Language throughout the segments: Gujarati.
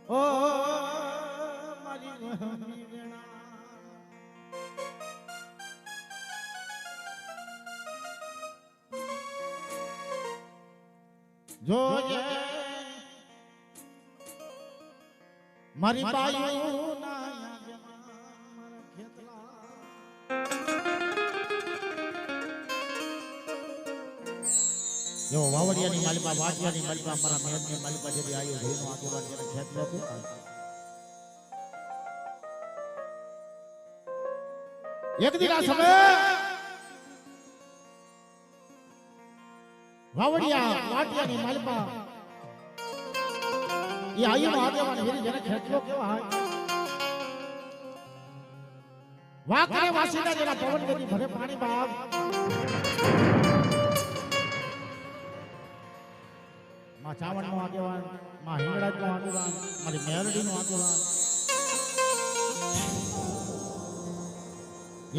ઓ મારી વહમી વેણા જોજે મારી બાયુ ના જો વાવડિયાની માલિકા વાટિયાની માલિકા મારા મહેનની માલિકા જેથી આયુ ભઈનો આગેવાન જેને ખેતલો હતો એક દિના સમય વાવડિયા વાટિયાની માલિકા એ આયુનો આગેવાન જેને જેને ખેતલો કેવા હોય વાકરે વાસીના જેના પવન ગતિ ભરે પાણી બાગ માં ચાવણ નો આગેવાન માં હિંગળાજ નો આગેવાન મારી મેલડી નો આગેવાન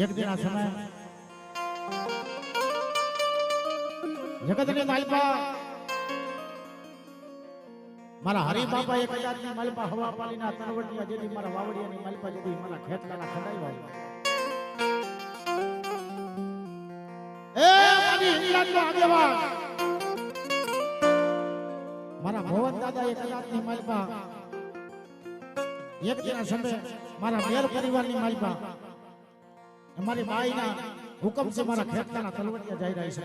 એક દિન આ સમય જગતની માલપા મારા હરિબાપા 1000 ની માલપા હવા પાલીના તરવટિયા જેથી મારા વાવડિયાની માલપા જેથી મારા ખેતલાના ખડાઈ એ મારી હિંગળાજ નો આગેવાન મારા ભવન દાદા 1000 ની માલપા એક દિના સમય મારા મેર પરિવારની માલપા અમારી બાઈના હુકમ છે મારા ખેતલાના તલવટિયા જઈ રહી છે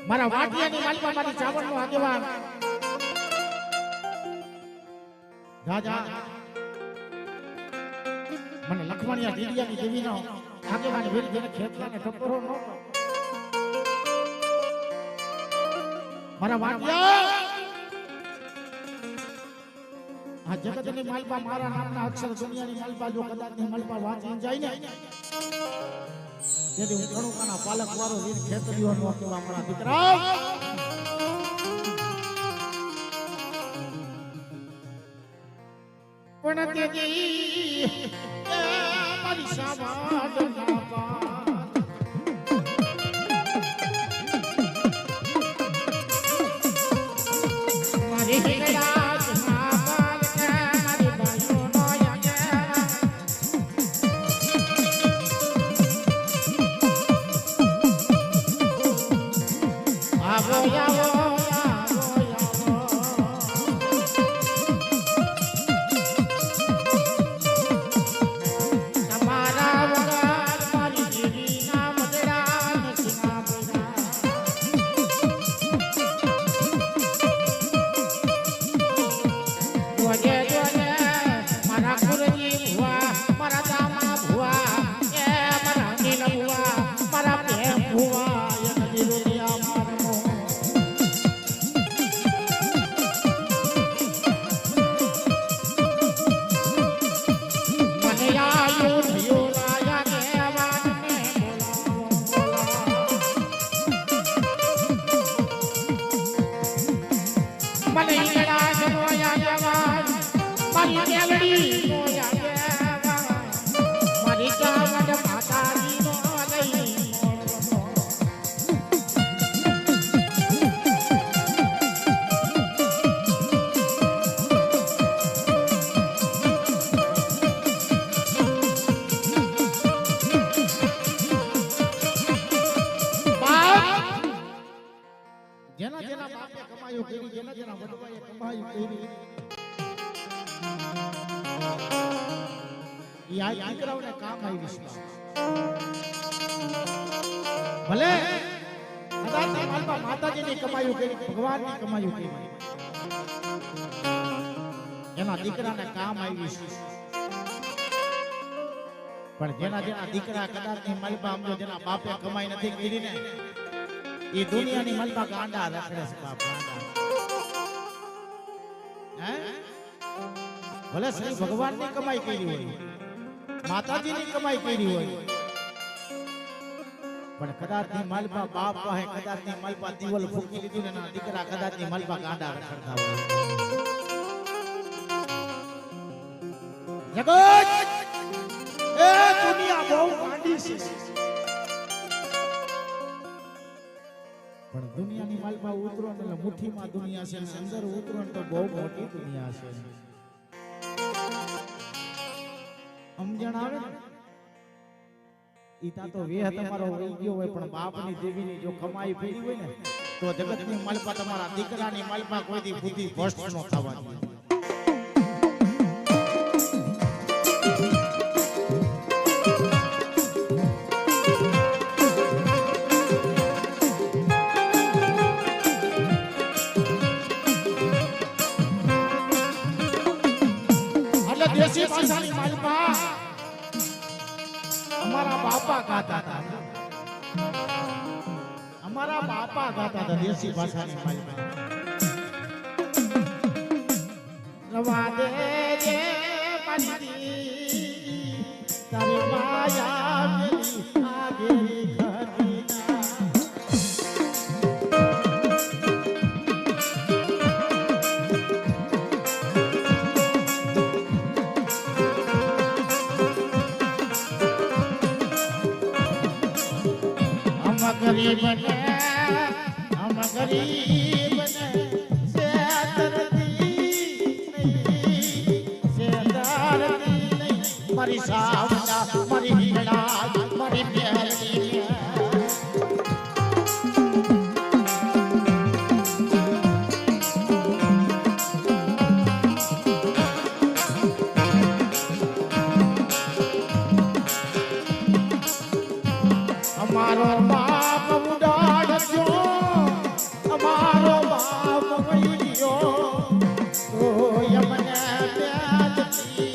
મારા વાટિયાની માલપા મારી ચાવણ નો આગેવાન રાજા મને લખવાણિયા ડીડિયાની દેવીનો આગેવાન વેરી જેને ખેતલાને ટપરો નો મારા વાટિયા આ જગતની માલપા મારા નામના અક્ષર દુનિયાની માલપા જો કદાચની માલપા વાંચી જાય ને તેથી હું ઘણું કાના પાલક વાળો વીર ખેતરીઓનો કેવા મારા દીકરા પણ તેજી મારી સાવાડ ના પા ભલે કદાચ માલપા માતાજીની કમાયું કરી ભગવાનની કમાયું કરી એના દીકરાને કામ આવી છે પણ જેના જેના દીકરા કદાચની માલપા આમ જેના બાપે કમાઈ નથી કરી ને એ દુનિયાની માલપા ગાંડા રખડે છે બાપ હે ભલે શ્રી ભગવાનની કમાઈ કરી હોય માતાજીની કમાઈ કરી હોય પણ કદાચની માલપા બાપ પાસે કદાચની માલપા દીવલ ફૂકી લીધી ને ના દીકરા કદાચની માલપા ગાંડા રખડતા હોય જગત એ દુનિયા બહુ ગાંડી છે પણ દુનિયાની માલમાં ઉતરો ને એટલે મુઠ્ઠીમાં દુનિયા છે ને અંદર ઉતરો ને તો બહુ મોટી દુનિયા છે. સમજણ આવે ને ઈતા તો વેહ તમારો વહી ગયો હોય પણ બાપની દેવીની જો કમાઈ પડી હોય ને તો જગતની માલપા તમારા દીકરાની માલપા કોઈથી બુદ્ધિ ભ્રષ્ટ ન થવાની. દેશી ભાષાની માલપા અમારા બાપા ગાતા હતા. અમારા બાપા ગાતા હતા દેશી ભાષાની માલપા. રવા દે જે મારી તારી માયા મેરી આગેરી ખરીના. गरीब ने हम गरीब ने से दर्दी नहीं मरी सावना मरी हिड़ा मरी प्यारी हमारो बाप उड़ाड़ जो हमारो बाप वैलियो तो यमने प्याज की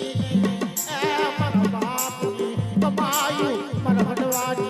ए मन बाप की कमाई मन भटवाड़ी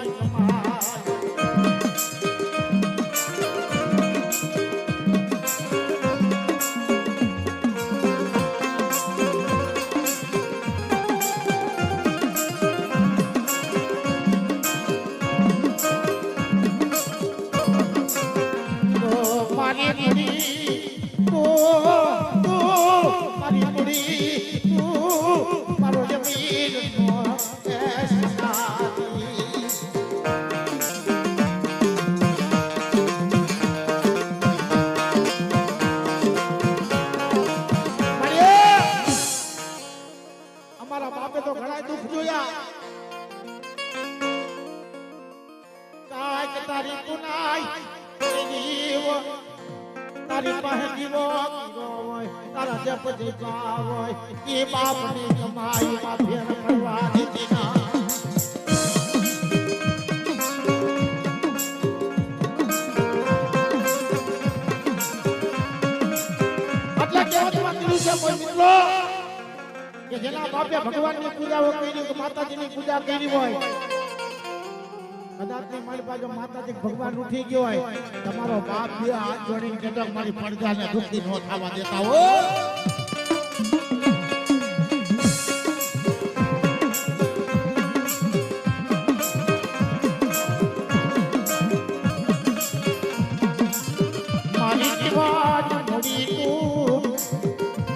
તારી પાસે જીવો હોય તારા જપ જીવા હોય એ બાપની કમાઈ માં ફેર કરવા દીધી ના. એટલે કેવતમાં કીધું છે કોઈ મિત્રો કે જેના બાપે ભગવાનની પૂજાઓ કરી કે માતાજીની પૂજા કરી હોય કદાચ મારી પાસે માતાજી ભગવાન ઉઠી ગયો હોય તમારો બાપ બે હાથ જોડીને કહેતો મારી પડદાને દુઃખી ન થવા દેતા હો. મારી જીવાત મોડી તું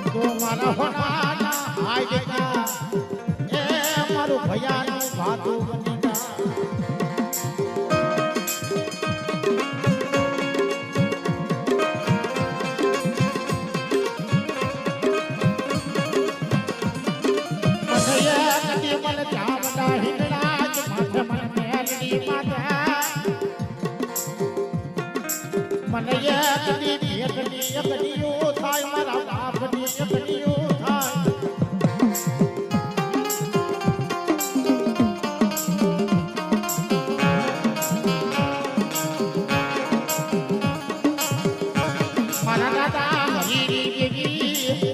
તો મારા હોનાના હાજકા એ મારું ભયાનું ભાતું બની મને એકની ભેટની એકડીઓ થાય મારા બાપની એકડીઓ થાય. મારા દાદા હરીની દેવી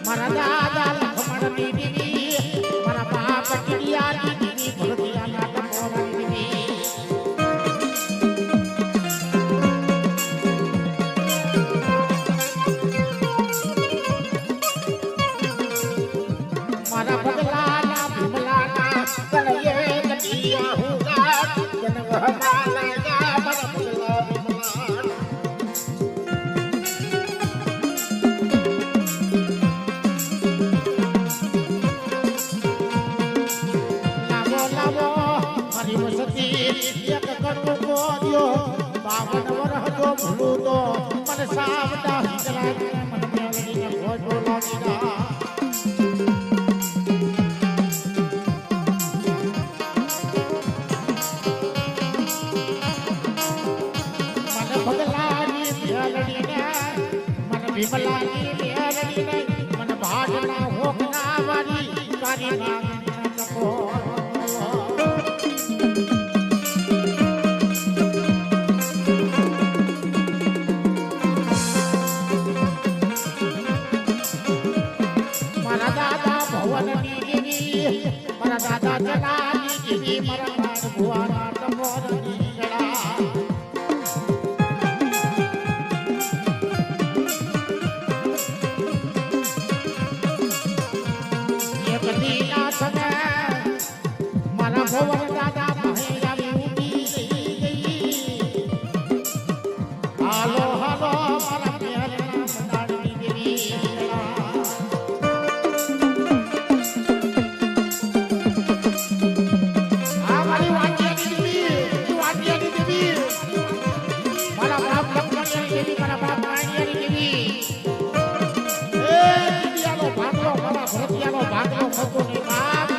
મારા દાદા લખમણની દેવી મારા બાપ કિડિયાની દેવી ભરતિયાના ટકોરાની દેવી ભૂલું તો મને સાવડા હિકરા મને મેલડીને ખોટો લાગી જા વિમલાની મેલડીને મને ભાડના હોકના વાળી તારી નાગની તકો મારા દાદા ભવનની દેવી મારા દાદા જલાની દેવી મારા બાળ ભુવાના તપોરની જળા મારા ભવન દાદા ભાઈ આવી ઊભી ગઈ હાલો હાલો મારા પ્યારના મંડાળની દેવી આ મારી વાટિયાની દેવી મારા બાપ લખમણિયાની દેવી મારા બાપ રાણીયાની દેવી એ દિયાનો ભાગલો મારા ભરતિયાનો ભાગલો થતો નહીં બાપ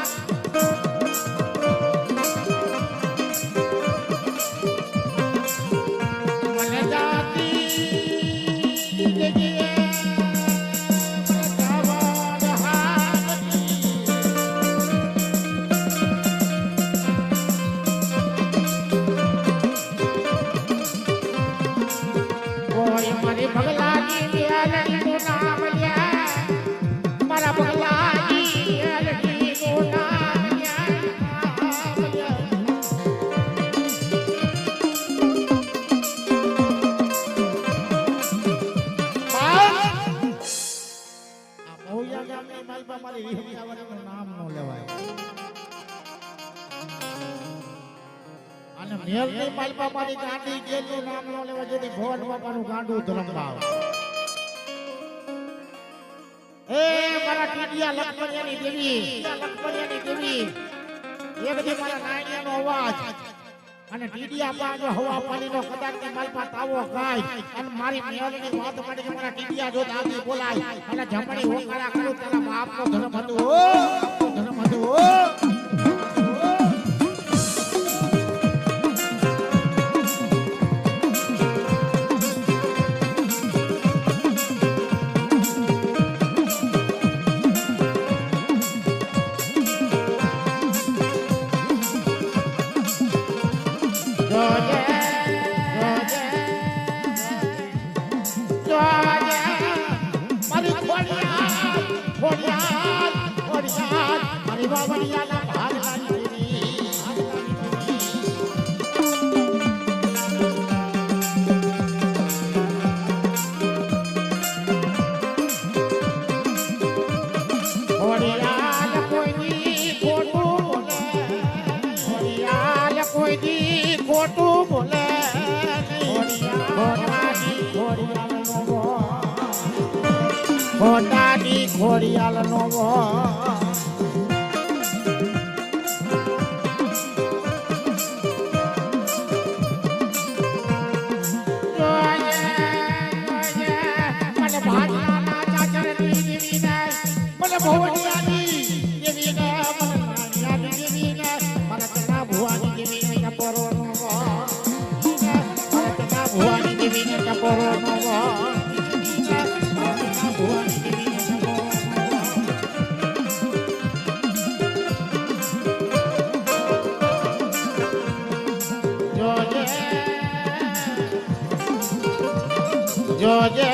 મેલની માલપા મારી ગાંડી જેનું નામ ન લેવા જેથી ભવન બાપાનું ગાંડું ધરમભાવ એ મારા ટીડિયા લખમણિયાની દેવી એક દી મારા નાયણિયાનો અવાજ અને ટીડિયા પાંચ હવા પાણીનો કદાચની માલપા તાવો ગાય અને મારી મેલની વાત માટે કે મારા ટીડિયા જો દાદી બોલાય અને જમણી હોકારા કરું તારા બાપનો ધર્મ હતું ખોટું બોલે ખોટાની ખોડિયાલ નો મને ભાગના ચાચરની દેવી ને મને ભવનિયાની દેવી ને મને નાનિયાની દેવી ને મને કના ભુવાની દેવી ને ટપોરો નો મને કના ભુવાની દેવી ને ટપોરો નો ભુવાની દેવી ને જોજે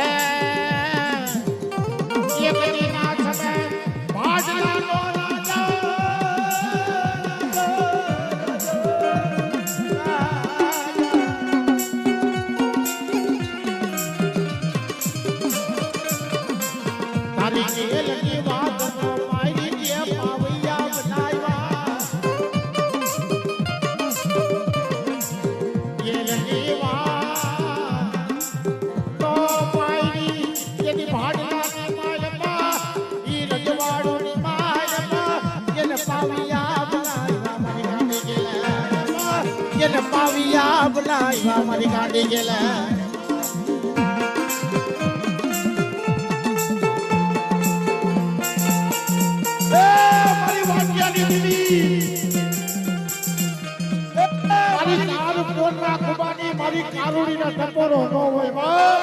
ये मेरी नाच में भाजला लो राजा तारी जेल की बात नो मारी के पावैया बनाया ये लगी પાવિયા બનાવ્યા મારી ગાડી ગેલા કારુડીના ટપોરો નો હોય બાપ.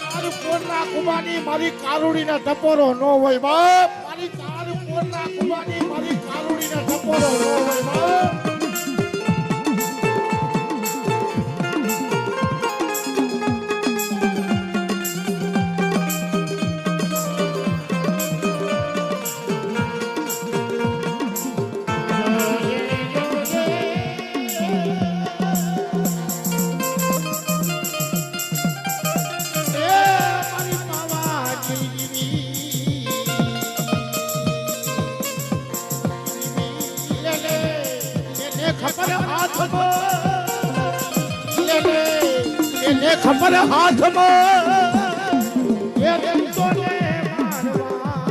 મારી કોરના કુબાની મારી કારુડીના ટપોરો નો હોય બાપ. મારી કોરના કુબાની મારી કારુડીના ટપોરો નો હોય બાપ. ખબર હાથમાં એ દેવતોને મારવા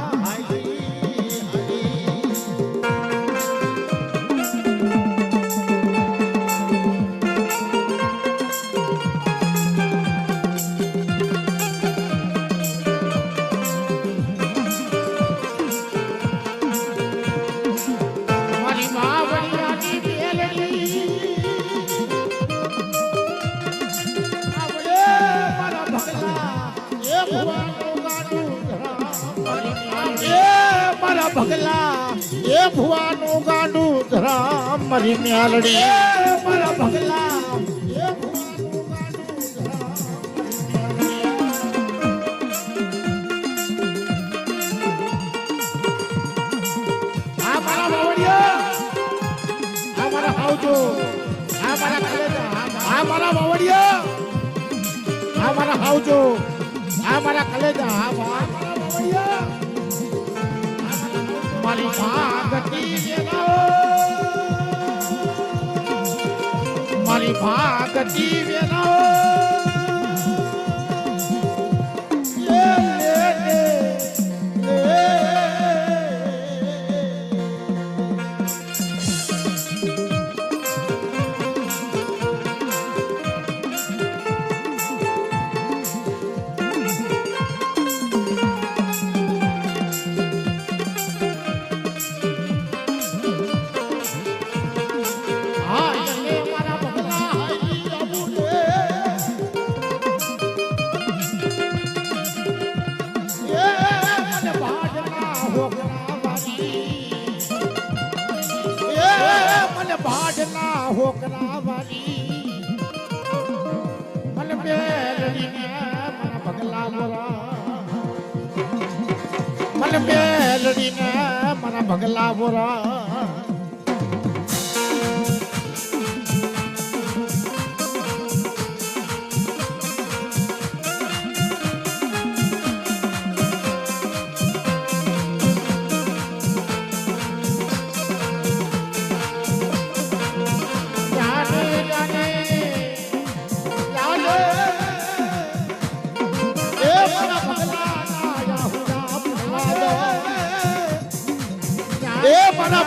મારી બાવળિયાની બેલડી ભગલા એ ભુવાનું ગાંડું ધરામ મારી મ્યાલડી મારા ભગલા એ ભુવાનું ગાંડું ધરામ આ મારા બાવળિયા આ મારા હાવજો આ મારા કલેજા આ મારા બાવળિયા આ મારા હાવજો આ મારા કલેજા આ મારા બાવળિયા મારી ભાગતી વેલાઓ મારી ભાગતી વેલાઓ હોકરાવાની મને બેલડીને મારા ભગલા બોરા મને બેલડીને મારા ભગલા બોરા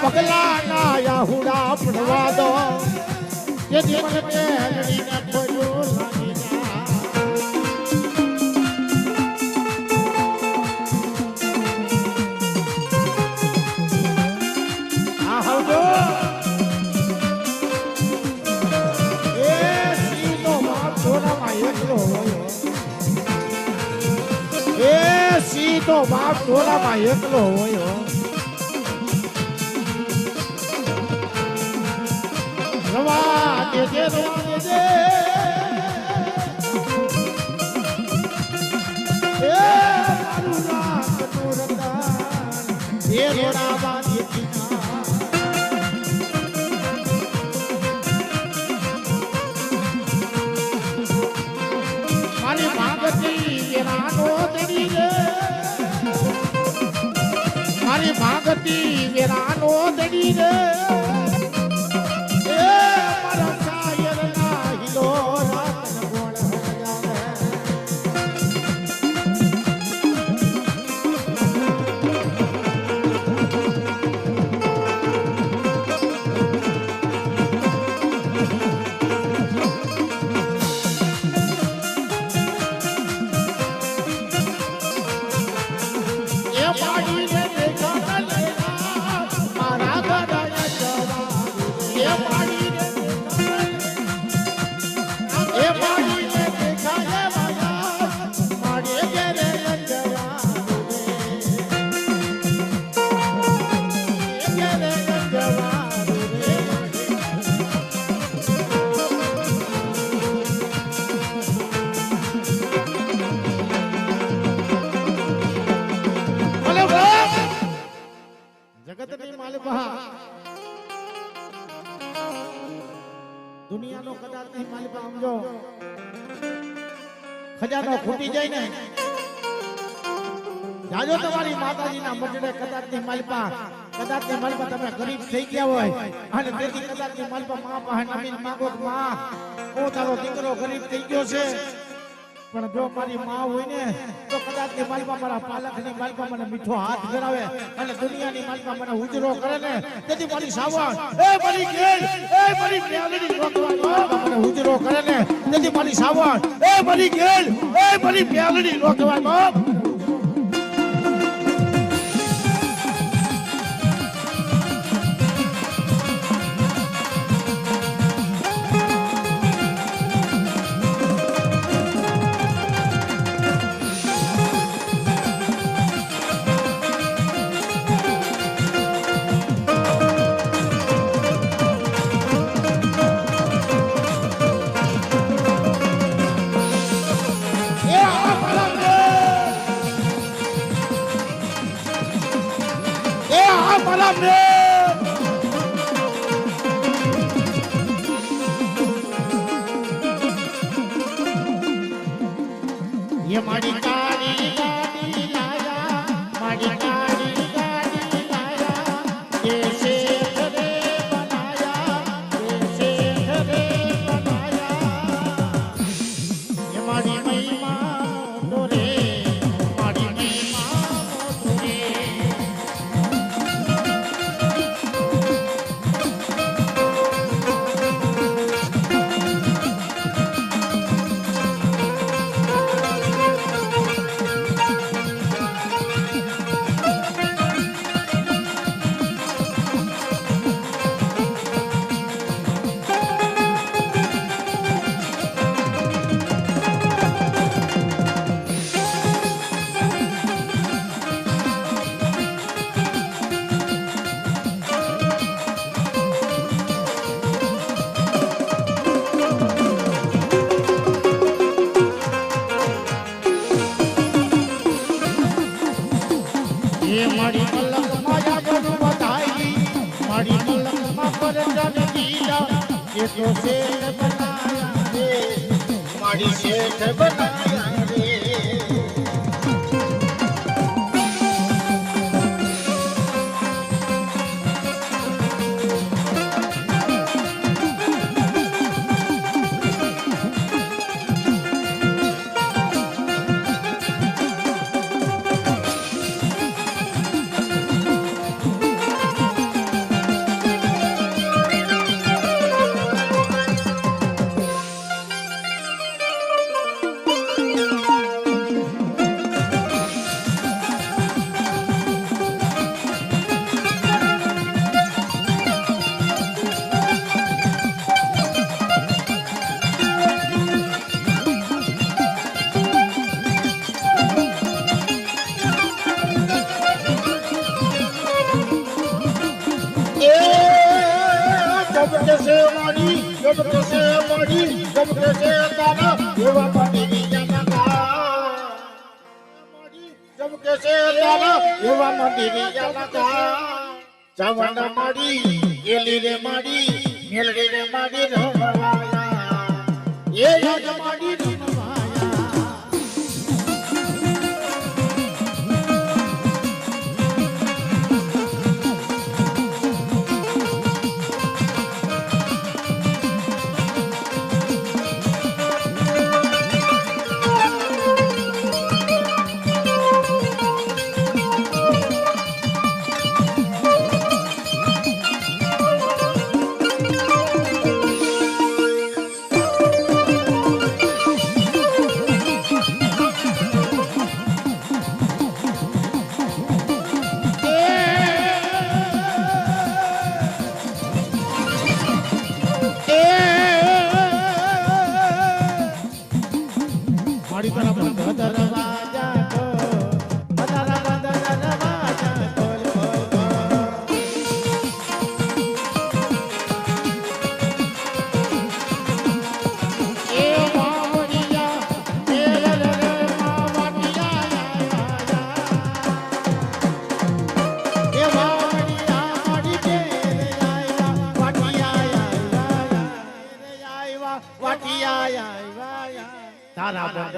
ભગલા ના યાહુડા પડવા દો જેથી મને બેલડીને ખોલ્યો લાગી જા આ હવજો એ સીનો બાપ ટોળામાં એકલો હોય એ સીનો બાપ ટોળામાં એકલો હોય રવા દેજે એ મારું રામ તુરતા એ રોડાવા દેતી મારી ભાગતી વેરાનો દડી રે મારી ભાગતી વેરાનો દડી રે એ પાડી ની માલિકા સમજો ખજાનો ખૂટી જાય ને જાજો તમારી માતાજીના મંડળે કદાચની માલિકા તમે ગરીબ થઈ ગયા હોય અને તેથી કદાચની માલિકા માં પાસે નમીન માંગો કે માં ઓ તારો દીકરો ગરીબ થઈ ગયો છે પણ જો મારી માં હોય ને તો કદાચની માલિકા મારા પાલકની માલિકા મને મીઠો હાથ ધરાવે અને દુનિયાની માલિકા મને ઉજરો કરે ને તેથી મારી સાવણ એ મારી ગેલ એ મારી પ્યાલડી રોકવા મને ઉજરો કરે ને તેથી મારી સાવણ એ મારી ગેલ એ મારી પ્યાલડી રોકવા બાપ ये माड़ी काली गाड़ी लाया माड़ी काली गाड़ी लाया ये शेख रे बनाया ये शेख रे बनाया ये माड़ी महिमा तो रे माड़ी महिमा तो रे ये माड़ी मलक माया जरू बताई माड़ी मलक मा पर जन दीदा ये तो सेठ बनाया रे माड़ी सेठ बनाया रे जब कैसे दाना एवा मंदिरी जनका जब कैसे दाना एवा मंदिरी जनका चावंड माड़ी गेली रे माड़ी मेलड़ी रे माड़ी रवाया ये राज माड़ी रवाया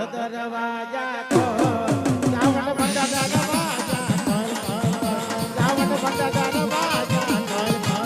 દરવાજા ખોલ રાવણ બંધ દરવાજા ખોલ રાવણ બંધ દરવાજા ખોલ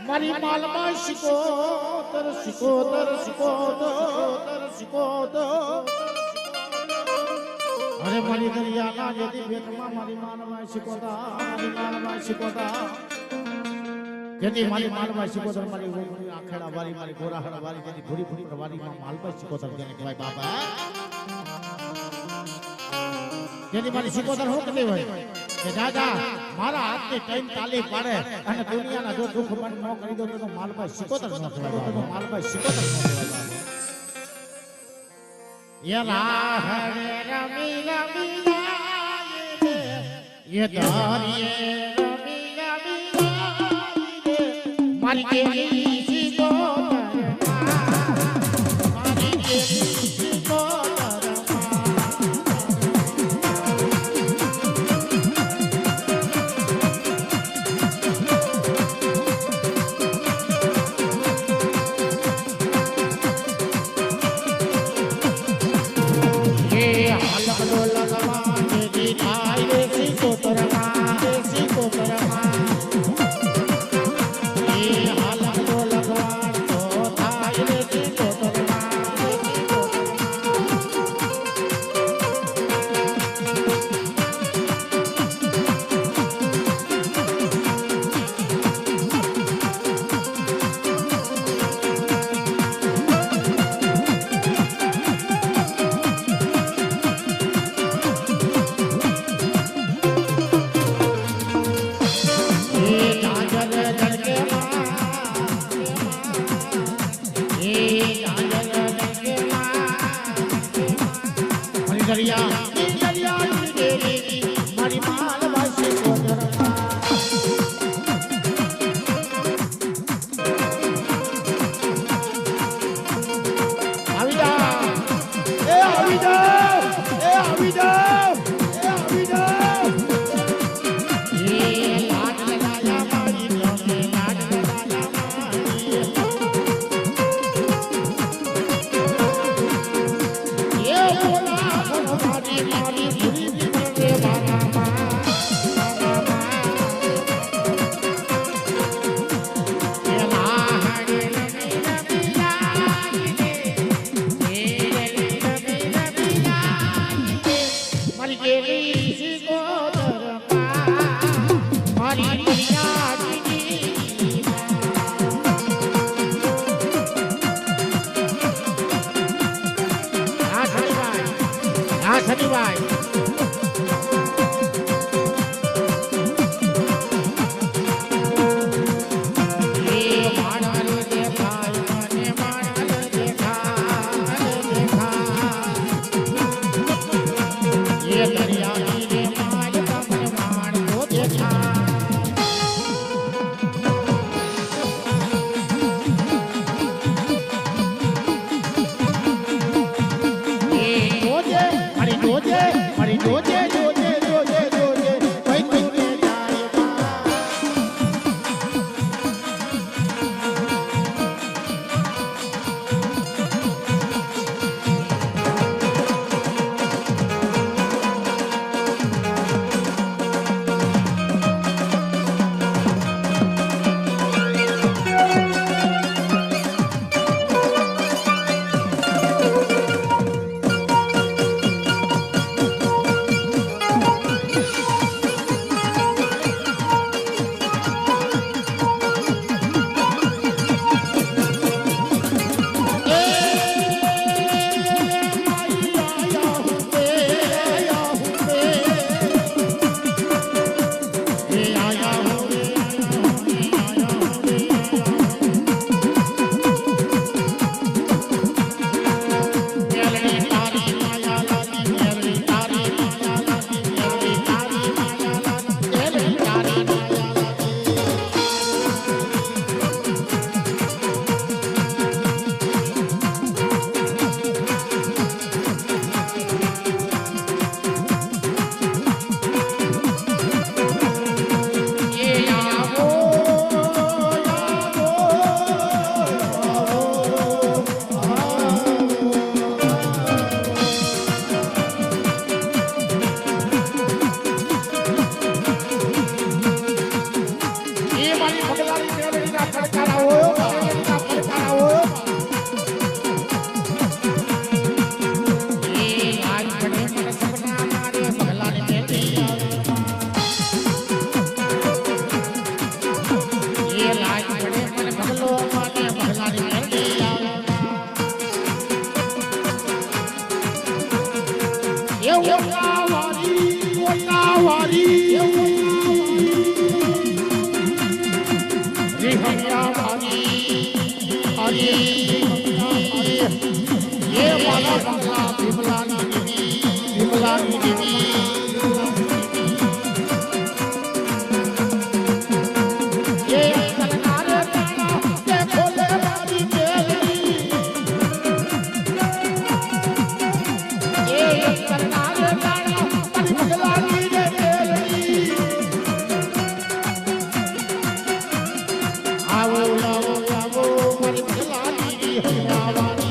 મારી માલમાં શિકોતર શિકોતર શિકોતર શિકોતર અરે મારી દરિયાના જેથી ભેટમાં મારી માલમાં શિકોતર જેથી મારી માલમાં શિકોતર મારી આખેડા વાળી મારી ગોરાહડા વાળી જેથી ભૂરી ભૂરી વાળીમાં માલમાં શિકોતર જેને કહેવાય બાબા જેની મારી શિકોતર હું કહેતી હોય કે દાદા મારા હાથની ટાઈમ તાલી પાડે અને દુનિયાના જો દુઃખ મન ન કરી દો તો માલમાં શિકોતર ન કહેવાય તો માલમાં શિકોતર ન કહેવાય યલા હરે રમી રમી યે દારિયે રમી રમી મારી કેલી શિકોતર મારી કેલી શિકોતર હાલક ડોલ આવવાની